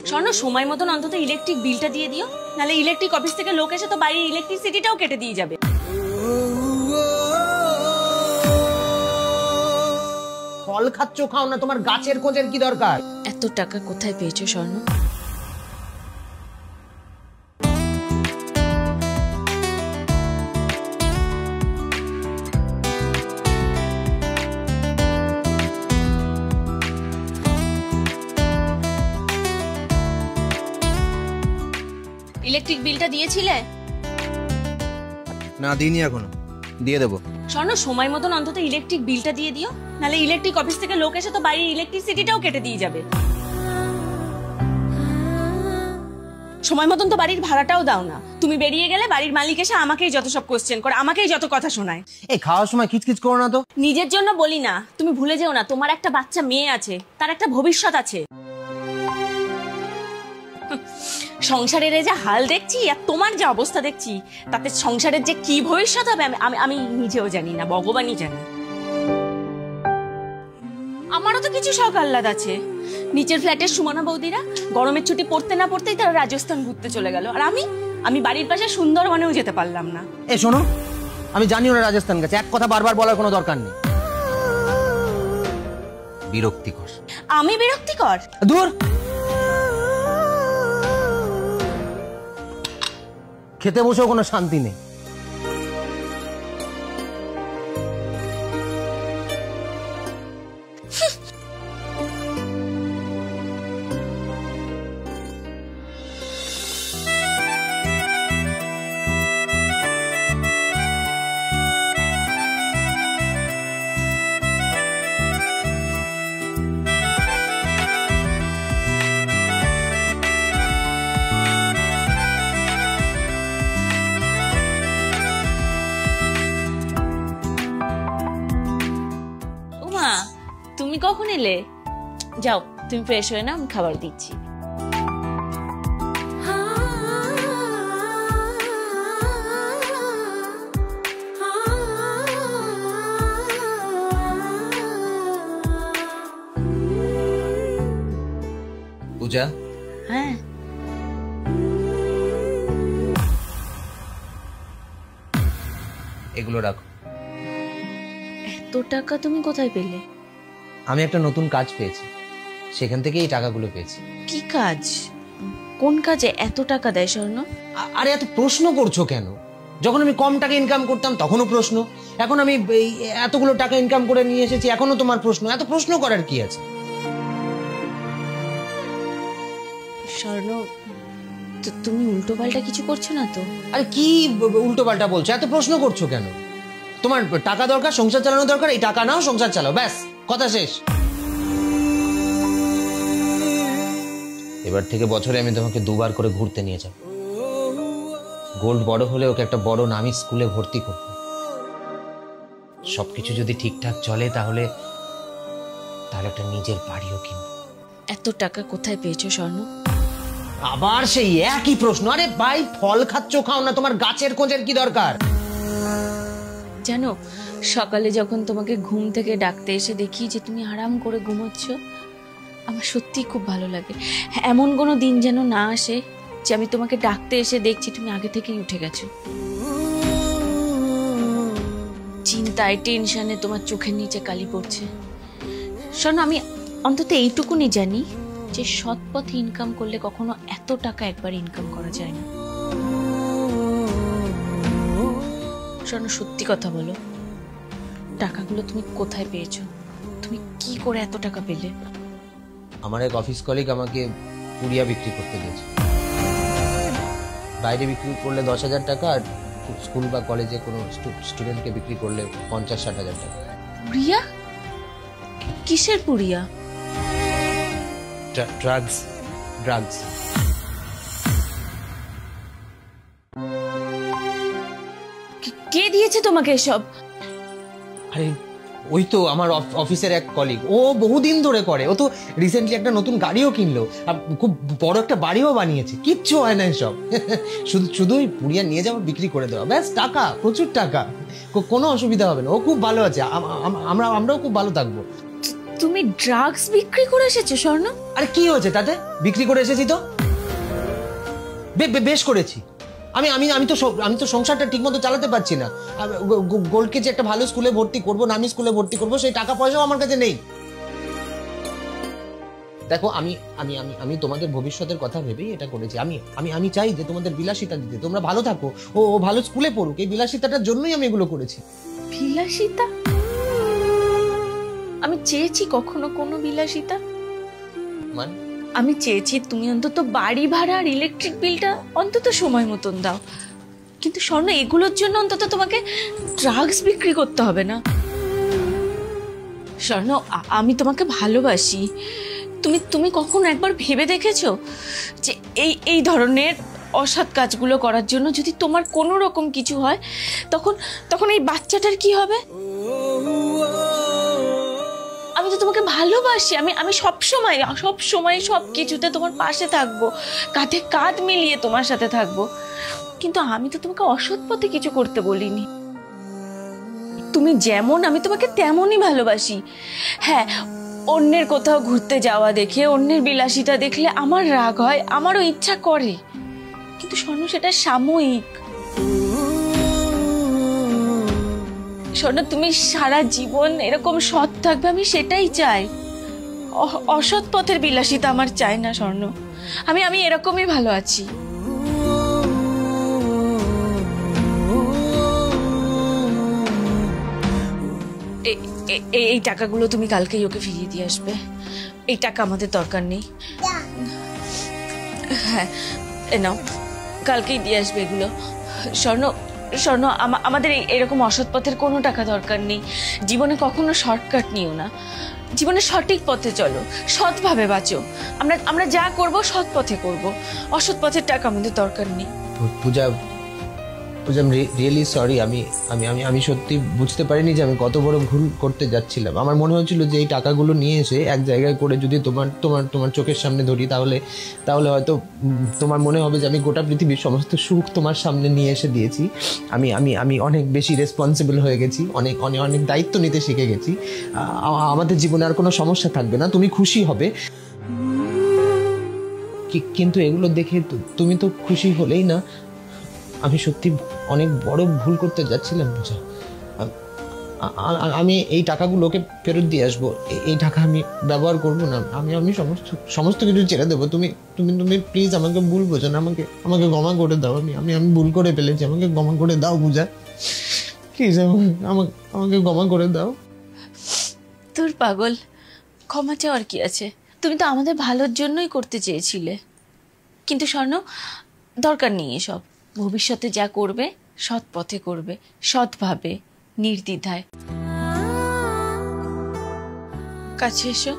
স্বর্ণ সময় মতন অন্তত ইলেকট্রিক বিলটা দিয়ে দিও, নাহলে ইলেকট্রিক অফিস থেকে লোক এসে তো বাড়ির ইলেকট্রিসিটিটাও কেটে দিয়ে যাবে। ফল খাচ্ছ, খাও না, তোমার গাছের খোঁজের কি দরকার? এত টাকা কোথায় পেয়েছো স্বর্ণ? ইলেকট্রিক বিলটা দিয়েছিলে? না, দিইনি এখনো, দিয়ে দেবো। স্বর্ণ সময় মতন অন্তত ইলেকট্রিক বিলটা দিয়ে দিও, নাহলে ইলেকট্রিক অফিস থেকে লোক এসে তো বাড়ির ইলেকট্রিসিটিটাও কেটে দিয়ে যাবে। সময় মতন তো বাড়ির ভাড়াটাও দাও না, তুমি বেরিয়ে গেলে বাড়ির মালিক এসে আমাকেই যত সব কোশ্চেন করে, আমাকেই যত কথা শোনায়। এই খাওয়ার সময় খিচখিচ করো না তো। নিজের জন্য বলি না, তুমি ভুলে যেও না তোমার একটা বাচ্চা মেয়ে আছে, তার একটা ভবিষ্যৎ আছে। সংসারের যে হাল দেখছি আর তোমার যে অবস্থা দেখছি, তাতে সংসারের যে কি ভবিষ্যৎ হবে আমি নিজেও জানি না, ভগবানই জানে। আমারও তো কিছু শখ আহ্লাদ আছে। নিচের ফ্ল্যাটের সুমনা বৌদিরা গরমের ছুটি পড়তে না পড়তেই তারা রাজস্থান ঘুরতে চলে গেল, আর আমি বাড়ির পাশে সুন্দরবনেও যেতে পারলাম না। এ শোনো, আমি জানি ওরা রাজস্থান গেছে, এক কথা বারবার বলার কোনো দরকার নেই। বিরক্তিকর। আমি বিরক্তিকর? দূর। খেতে বসেও কোনো শান্তি নেই। তুমি কখন এলে? যাও তুমি ফ্রেশ হয়ে না, আমি খাবার দিচ্ছি। পূজা। হ্যাঁ, এগুলো রাখো। এত টাকা তুমি কোথায় পেলে? আমি একটা নতুন কাজ পেয়েছি, সেখান থেকে এই টাকাগুলো পেয়েছি। কি কাজ? কোন কাজে এত টাকা দেয় স্বর্ণ? আরে এত প্রশ্ন করছো কেন? যখন আমি কম টাকা ইনকাম করতাম তখনও প্রশ্ন, এখন আমি এতগুলো টাকা ইনকাম করে নিয়ে এসেছি এখনো তোমার প্রশ্ন। এত প্রশ্ন করার কি আছে? স্বর্ণ, তুমি উল্টো পাল্টা কিছু করছো না তো? আরে কি উল্টো পাল্টা বলছো? এত প্রশ্ন করছো কেন? তোমার টাকা দরকার, সংসার চালানো দরকার, এই টাকা নাও, সংসার চালাও, ব্যাস, কথা শেষ। এবার থেকে বছরে আমি তোমাকে দুবার করে ঘুরতে নিয়ে যাব। গোল্ড বড় হলে ওকে একটা বড় নামী স্কুলে ভর্তি করব। সবকিছু যদি ঠিকঠাক চলে তাহলে একটা নিজের বাড়িও কিনব। এত টাকা কোথায় পেয়েছো স্বর্ণ? আবার সেই একই প্রশ্ন। আরে ভাই, ফল খাচ্ছ, খাও না, তোমার গাছের খোঁজের কি দরকার? জানো, সকালে যখন তোমাকে ঘুম থেকে ডাকতে এসে দেখি যে তুমি আরাম করে ঘুমোচ্ছ, আমার সত্যিই খুব ভালো লাগে। এমন কোনো দিন যেন না আসে যে আমি তোমাকে ডাকতে এসে দেখছি তুমি আগে থেকেই উঠে গেছো। চিন্তায় টেনশনে তোমার চোখের নিচে কালি পড়ছে। শোনো, আমি অন্তত এইটুকুনি জানি যে সৎ পথে ইনকাম করলে কখনো এত টাকা একবার ইনকাম করা যায় না। শোনো, সত্যি কথা বলো, টাকাগুলো তুমি কোথায় পেয়েছো? তুমি কি করে এত টাকা পেলে? আমার এক অফিস কলিগ আমাকে পুরিয়া বিক্রি করতে দিয়েছে। বাইরে বিক্রি করলে 10,000 টাকা, আর স্কুল বা কলেজে কোনো স্টুডেন্টকে বিক্রি করলে 50-60,000 টাকা। পুরিয়া? কিসের পুরিয়া? ড্রাগস। কে দিয়েছে তোমাকে এসব? আরে ওই তো আমার অফিসের এক কলিগ, ও বহুদিন ধরে করে। ও তো রিসেন্টলি একটা নতুন গাড়িও কিনলো, আর খুব বড় একটা বাড়িও বানিয়েছে। কিচ্ছু হয় না এসব। শুধুই পুড়িয়া নিয়ে যাওয়া, বিক্রি করে দেওয়া, ব্যাস। টাকা, প্রচুর টাকা, কোনো অসুবিধা হবে না। ও খুব ভালো আছে, আমরাও খুব ভালো থাকবো। তুমি ড্রাগস বিক্রি করে এসেছো স্বর্ণ? আরে কি হয়েছে তাতে? বিক্রি করে এসেছি তো, বেশ করেছি। আমি আমি আমি তো আমি তো সংসারটা ঠিকমতো চালাতে পারছি না। গোল্ডকে যে একটা ভালো স্কুলে ভর্তি করবো, নামি স্কুলে ভর্তি করবো, সেই টাকা পয়সাও আমার কাছে নেই। দেখো আমি আমি আমি আমি তোমাদের ভবিষ্যতের কথা ভেবেই এটা করেছি। আমি আমি আমি চাই যে তোমাদের বিলাসিতা দিতে, তোমরা ভালো থাকো, ও ভালো স্কুলে পড়ুক। এই বিলাসিতাটার জন্যই আমি এগুলো করেছি। বিলাসিতা? আমি চেয়েছি কখনো কোনো বিলাসিতা? মানে আমি চেয়েছি তুমি অন্তত বাড়ি ভাড়া আর ইলেকট্রিক বিলটা অন্তত সময় মতন দাও, কিন্তু স্বর্ণ এগুলোর জন্য অন্তত তোমাকে ড্রাগস বিক্রি করতে হবে না। স্বর্ণ, আমি তোমাকে ভালোবাসি। তুমি তুমি কখনো একবার ভেবে দেখেছো যে এই ধরনের অসৎ কাজগুলো করার জন্য যদি তোমার কোনো রকম কিছু হয়, তখন তখন এই বাচ্চাটার কি হবে? আমি তো তোমাকে ভালোবাসি। আমি সব সময় সব কিছুতে তোমার পাশে থাকবো, কাঁধে কাঁধ মিলিয়ে তোমার সাথে থাকবো। কিন্তু আমি তো তোমাকে অসৎ পথে কিছু করতে বলিনি। তুমি যেমন, আমি তোমাকে তেমনই ভালোবাসি। হ্যাঁ, অন্যের কোথাও ঘুরতে যাওয়া দেখে, অন্যের বিলাসিতা দেখলে আমার রাগ হয়, আমারও ইচ্ছা করে, কিন্তু স্বর্ণ সেটা সাময়িক। স্বর্ণ, তুমি সারা জীবন এরকম সৎ থাকবে, আমি সেটাই চাই। অসৎ পথের বিলাসিতা আমার চাই না স্বর্ণ। আমি এরকমই ভালো আছি। এই টাকাগুলো তুমি কালকেই ওকে ফিরিয়ে দিয়ে আসবে। এই টাকা আমাদের দরকার নেই। হ্যাঁ, এ নাও, কালকেই দিয়ে আসবে এগুলো। স্বর্ণ, আমাদের এরকম অসৎ পথের কোনো টাকা দরকার নেই। জীবনে কখনো শর্টকাট নিও না, জীবনে সঠিক পথে চলো, সৎভাবে বাঁচো। আমরা যা করব সৎ পথে করব, অসৎ পথের টাকা আমাদের দরকার নেই। পূজা, আই এম রিয়েলি সরি। আমি আমি আমি আমি সত্যি বুঝতে পারিনি যে আমি কত বড় ভুল করতে যাচ্ছিলাম। আমার মনে হচ্ছিল যে এই টাকাগুলো নিয়ে এসে এক জায়গায় করে যদি তোমার তোমার তোমার চোখের সামনে ধরি, তাহলে হয়তো তোমার মনে হবে যে আমি গোটা পৃথিবীর সমস্ত সুখ তোমার সামনে নিয়ে এসে দিয়েছি। আমি আমি আমি অনেক বেশি রেসপন্সিবল হয়ে গেছি, অনেক অনেক অনেক দায়িত্ব নিতে শিখে গেছি। আমাদের জীবনে আর কোনো সমস্যা থাকবে না, তুমি খুশি হবে। কিন্তু এগুলো দেখে তুমি তো খুশি হলেই না। আমি সত্যি অনেক বড় ভুল করতে যাচ্ছিলাম পূজা। আমি এই টাকাগুলোকে ফেরত দিয়ে আসবো। এই টাকা আমি ব্যবহার করবো না। আমি সমস্ত কিছু ছেড়ে দেবো। তুমি তুমি তুমি প্লিজ আমাকে ভুল বোঝো না, আমাকে ক্ষমা করে দাও। আমি ভুল করে ফেলেছি, আমাকে ক্ষমা করে দাও পূজা, প্লিজ আমাকে ক্ষমা করে দাও। তোর পাগল, ক্ষমা চাওয়ার কি আছে? তুমি তো আমাদের ভালোর জন্যই করতে চেয়েছিলে। কিন্তু স্বর্ণ, দরকার নেই এসব। ভবিষ্যতে যা করবে সৎ পথে করবে, সৎভাবে, নির্দ্বিধায়। কাছে এসো।